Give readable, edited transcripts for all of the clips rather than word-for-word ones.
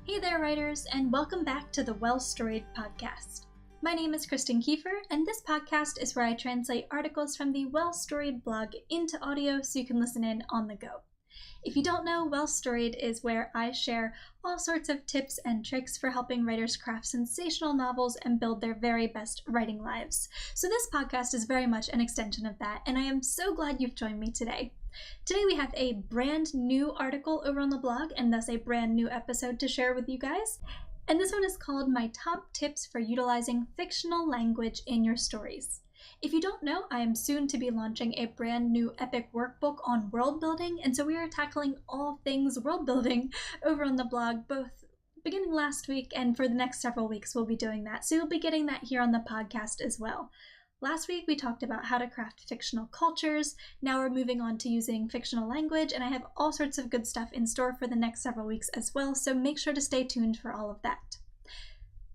Hey there, writers, and welcome back to the Well Storied podcast. My name is Kristen Kiefer, and this podcast is where I translate articles from the Well Storied blog into audio so you can listen in on the go. If you don't know, Well Storied is where I share all sorts of tips and tricks for helping writers craft sensational novels and build their very best writing lives. So this podcast is very much an extension of that, and I am so glad you've joined me today. Today we have a brand new article over on the blog and thus a brand new episode to share with you guys. And this one is called My Top Tips for Utilizing Fictional Language in Your Stories. If you don't know, I am soon to be launching a brand new epic workbook on world building, and so we are tackling all things world building over on the blog, both beginning last week and for the next several weeks we'll be doing that. So you'll be getting that here on the podcast as well. Last week, we talked about how to craft fictional cultures. Now we're moving on to using fictional language, and I have all sorts of good stuff in store for the next several weeks as well, so make sure to stay tuned for all of that.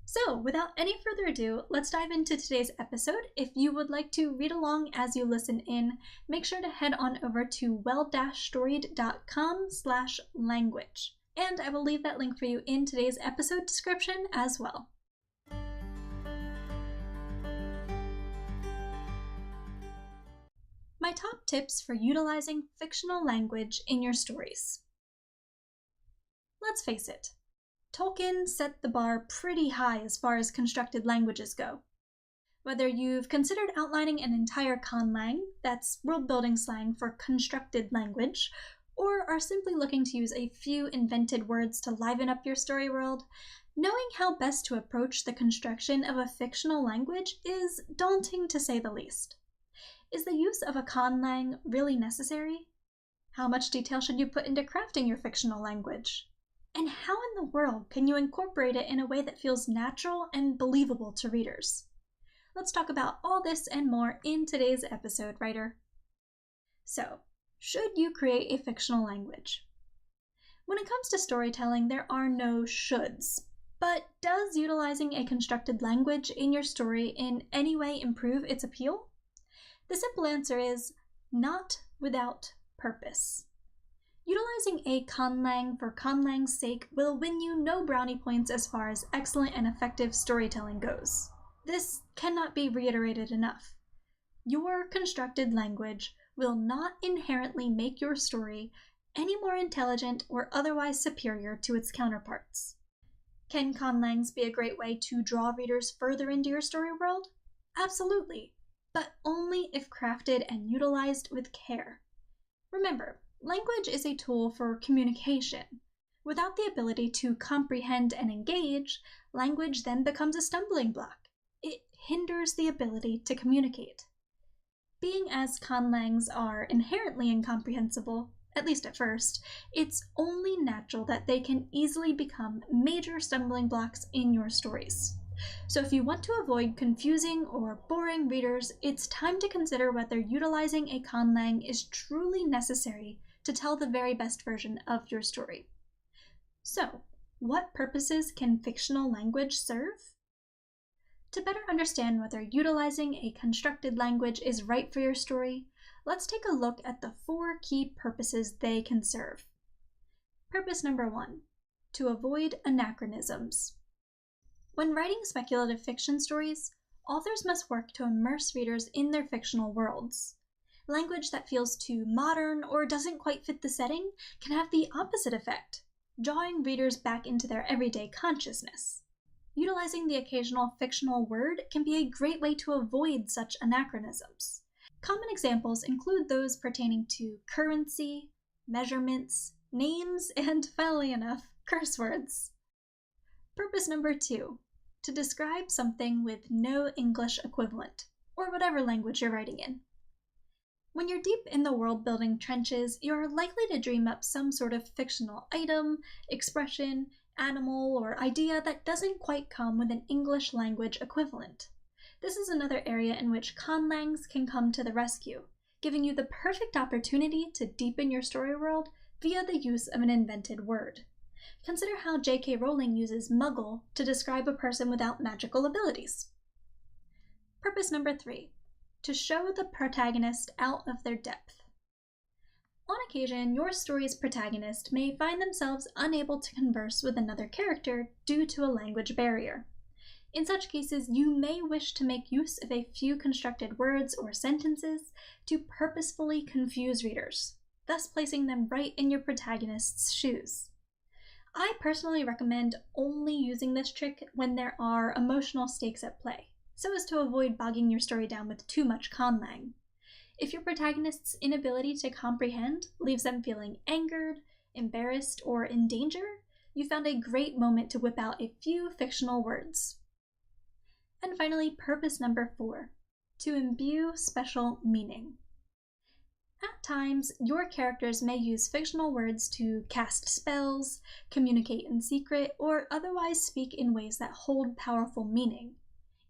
So, without any further ado, let's dive into today's episode. If you would like to read along as you listen in, make sure to head on over to well-storied.com/language, and I will leave that link for you in today's episode description as well. My top tips for utilizing fictional language in your stories. Let's face it, Tolkien set the bar pretty high as far as constructed languages go. Whether you've considered outlining an entire conlang, that's world-building slang for constructed language, or are simply looking to use a few invented words to liven up your story world, knowing how best to approach the construction of a fictional language is daunting to say the least. Is the use of a conlang really necessary? How much detail should you put into crafting your fictional language? And how in the world can you incorporate it in a way that feels natural and believable to readers? Let's talk about all this and more in today's episode, writer. So, should you create a fictional language? When it comes to storytelling, there are no shoulds, but does utilizing a constructed language in your story in any way improve its appeal? The simple answer is not without purpose. Utilizing a conlang for conlang's sake will win you no brownie points as far as excellent and effective storytelling goes. This cannot be reiterated enough. Your constructed language will not inherently make your story any more intelligent or otherwise superior to its counterparts. Can conlangs be a great way to draw readers further into your story world? Absolutely. But only if crafted and utilized with care. Remember, language is a tool for communication. Without the ability to comprehend and engage, language then becomes a stumbling block. It hinders the ability to communicate. Being as conlangs are inherently incomprehensible, at least at first, it's only natural that they can easily become major stumbling blocks in your stories. So if you want to avoid confusing or boring readers, it's time to consider whether utilizing a conlang is truly necessary to tell the very best version of your story. So, what purposes can fictional language serve? To better understand whether utilizing a constructed language is right for your story, let's take a look at the 4 key purposes they can serve. Purpose number 1, to avoid anachronisms. When writing speculative fiction stories, authors must work to immerse readers in their fictional worlds. Language that feels too modern or doesn't quite fit the setting can have the opposite effect, drawing readers back into their everyday consciousness. Utilizing the occasional fictional word can be a great way to avoid such anachronisms. Common examples include those pertaining to currency, measurements, names, and, funnily enough, curse words. Purpose number 2, to describe something with no English equivalent, or whatever language you're writing in. When you're deep in the world-building trenches, you're likely to dream up some sort of fictional item, expression, animal, or idea that doesn't quite come with an English language equivalent. This is another area in which conlangs can come to the rescue, giving you the perfect opportunity to deepen your story world via the use of an invented word. Consider how J.K. Rowling uses muggle to describe a person without magical abilities. Purpose number 3, to show the protagonist out of their depth. On occasion, your story's protagonist may find themselves unable to converse with another character due to a language barrier. In such cases, you may wish to make use of a few constructed words or sentences to purposefully confuse readers, thus placing them right in your protagonist's shoes. I personally recommend only using this trick when there are emotional stakes at play, so as to avoid bogging your story down with too much conlang. If your protagonist's inability to comprehend leaves them feeling angered, embarrassed, or in danger, you found a great moment to whip out a few fictional words. And finally, purpose number 4, to imbue special meaning. At times, your characters may use fictional words to cast spells, communicate in secret, or otherwise speak in ways that hold powerful meaning.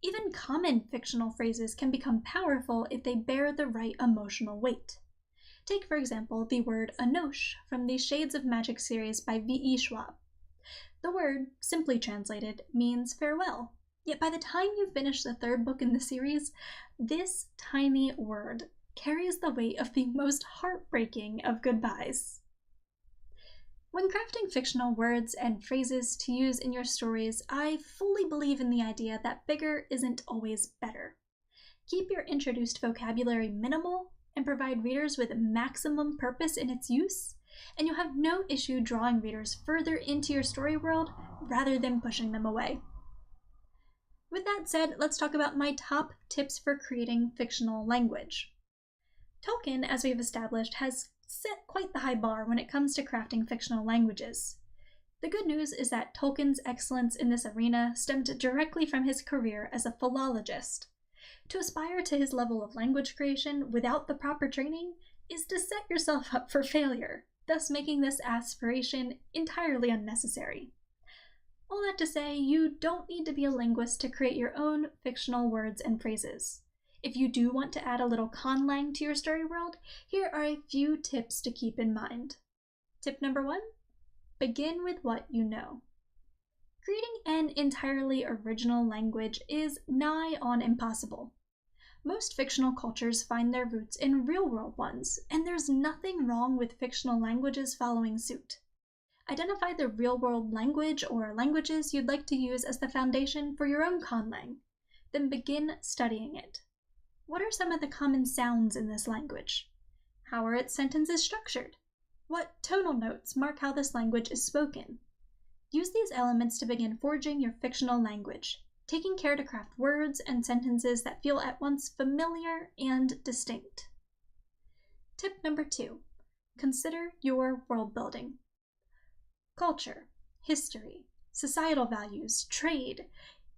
Even common fictional phrases can become powerful if they bear the right emotional weight. Take, for example, the word anosh from the Shades of Magic series by V.E. Schwab. The word, simply translated, means farewell. Yet by the time you finish the 3rd book in the series, this tiny word carries the weight of the most heartbreaking of goodbyes. When crafting fictional words and phrases to use in your stories, I fully believe in the idea that bigger isn't always better. Keep your introduced vocabulary minimal and provide readers with maximum purpose in its use, and you'll have no issue drawing readers further into your story world rather than pushing them away. With that said, let's talk about my top tips for creating fictional language. Tolkien, as we've established, has set quite the high bar when it comes to crafting fictional languages. The good news is that Tolkien's excellence in this arena stemmed directly from his career as a philologist. To aspire to his level of language creation without the proper training is to set yourself up for failure, thus making this aspiration entirely unnecessary. All that to say, you don't need to be a linguist to create your own fictional words and phrases. If you do want to add a little conlang to your story world, here are a few tips to keep in mind. Tip number 1, begin with what you know. Creating an entirely original language is nigh on impossible. Most fictional cultures find their roots in real-world ones, and there's nothing wrong with fictional languages following suit. Identify the real-world language or languages you'd like to use as the foundation for your own conlang, then begin studying it. What are some of the common sounds in this language? How are its sentences structured? What tonal notes mark how this language is spoken? Use these elements to begin forging your fictional language, taking care to craft words and sentences that feel at once familiar and distinct. Tip number 2, consider your world building. Culture, history, societal values, trade,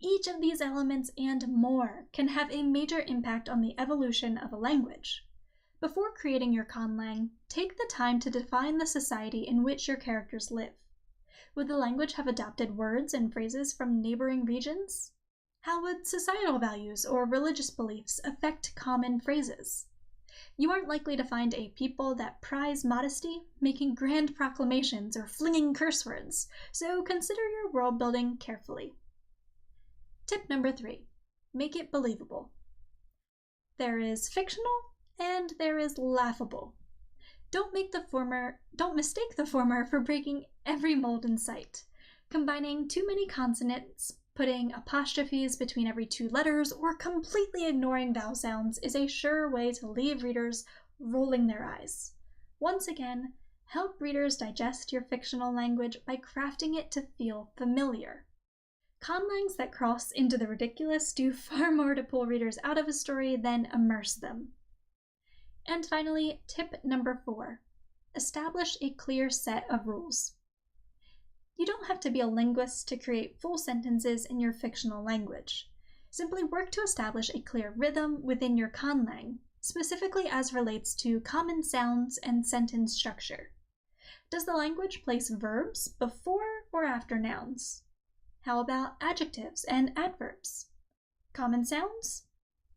each of these elements and more can have a major impact on the evolution of a language. Before creating your conlang, take the time to define the society in which your characters live. Would the language have adopted words and phrases from neighboring regions? How would societal values or religious beliefs affect common phrases? You aren't likely to find a people that prize modesty, making grand proclamations or flinging curse words, so consider your world building carefully. Tip number 3, make it believable. There is fictional and there is laughable. Don't mistake the former for breaking every mold in sight. Combining too many consonants, putting apostrophes between every 2 letters, or completely ignoring vowel sounds is a sure way to leave readers rolling their eyes. Once again, help readers digest your fictional language by crafting it to feel familiar. Conlangs that cross into the ridiculous do far more to pull readers out of a story than immerse them. And finally, tip number 4, establish a clear set of rules. You don't have to be a linguist to create full sentences in your fictional language. Simply work to establish a clear rhythm within your conlang, specifically as relates to common sounds and sentence structure. Does the language place verbs before or after nouns? How about adjectives and adverbs? Common sounds?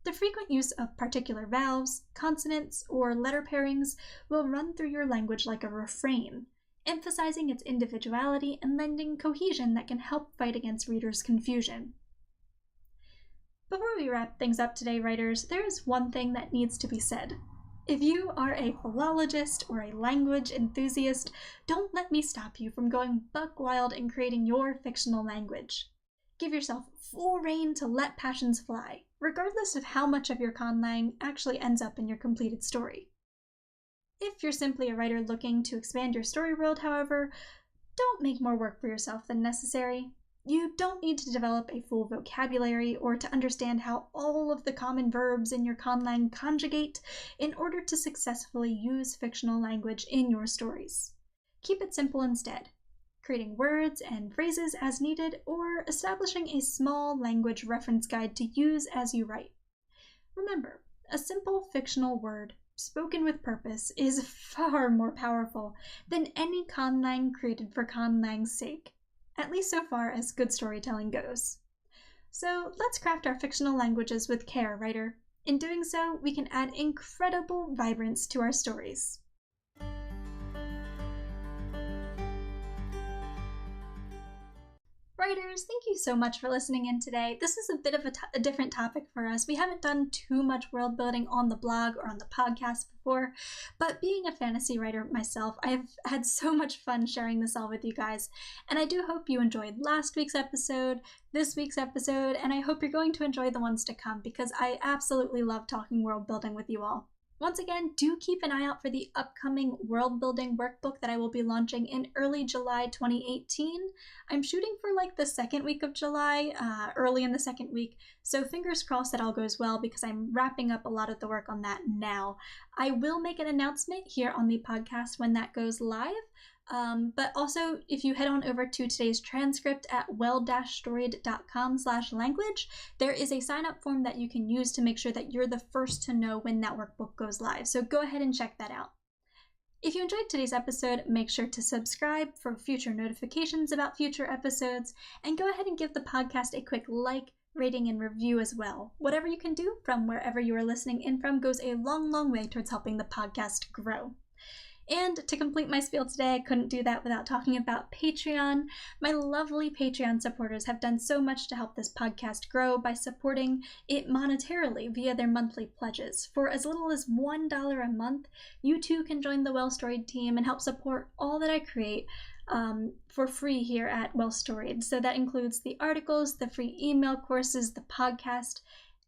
The frequent use of particular vowels, consonants, or letter pairings will run through your language like a refrain, emphasizing its individuality and lending cohesion that can help fight against readers' confusion. Before we wrap things up today, writers, there is one thing that needs to be said. If you are a philologist or a language enthusiast, don't let me stop you from going buck wild and creating your fictional language. Give yourself full rein to let passions fly, regardless of how much of your conlang actually ends up in your completed story. If you're simply a writer looking to expand your story world, however, don't make more work for yourself than necessary. You don't need to develop a full vocabulary or to understand how all of the common verbs in your conlang conjugate in order to successfully use fictional language in your stories. Keep it simple instead, creating words and phrases as needed or establishing a small language reference guide to use as you write. Remember, a simple fictional word spoken with purpose is far more powerful than any conlang created for conlang's sake, at least so far as good storytelling goes. So let's craft our fictional languages with care, writer. In doing so, we can add incredible vibrance to our stories. Writers, thank you so much for listening in today. This is a bit of a different topic for us. We haven't done too much world building on the blog or on the podcast before, but being a fantasy writer myself, I've had so much fun sharing this all with you guys, and I do hope you enjoyed last week's episode, this week's episode, and I hope you're going to enjoy the ones to come because I absolutely love talking world building with you all. Once again, do keep an eye out for the upcoming world building workbook that I will be launching in early July 2018. I'm shooting for like the second week of July, early in the second week, so fingers crossed that all goes well because I'm wrapping up a lot of the work on that now. I will make an announcement here on the podcast when that goes live. But also, if you head on over to today's transcript at well-storied.com/language, there is a sign-up form that you can use to make sure that you're the first to know when that workbook goes live. So go ahead and check that out. If you enjoyed today's episode, make sure to subscribe for future notifications about future episodes, and go ahead and give the podcast a quick like, rating, and review as well. Whatever you can do from wherever you are listening in from goes a long, long way towards helping the podcast grow. And to complete my spiel today, I couldn't do that without talking about Patreon. My lovely Patreon supporters have done so much to help this podcast grow by supporting it monetarily via their monthly pledges. For as little as $1 a month, you too can join the Well Storied team and help support all that I create for free here at Well Storied. So that includes the articles, the free email courses, the podcast.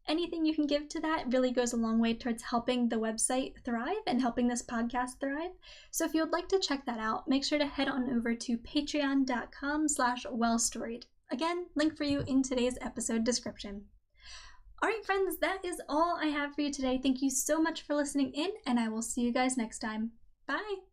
Anything you can give to that really goes a long way towards helping the website thrive and helping this podcast thrive. So if you would like to check that out, make sure to head on over to patreon.com/wellstoried. Again, link for you in today's episode description. All right, friends, that is all I have for you today. Thank you so much for listening in, and I will see you guys next time. Bye!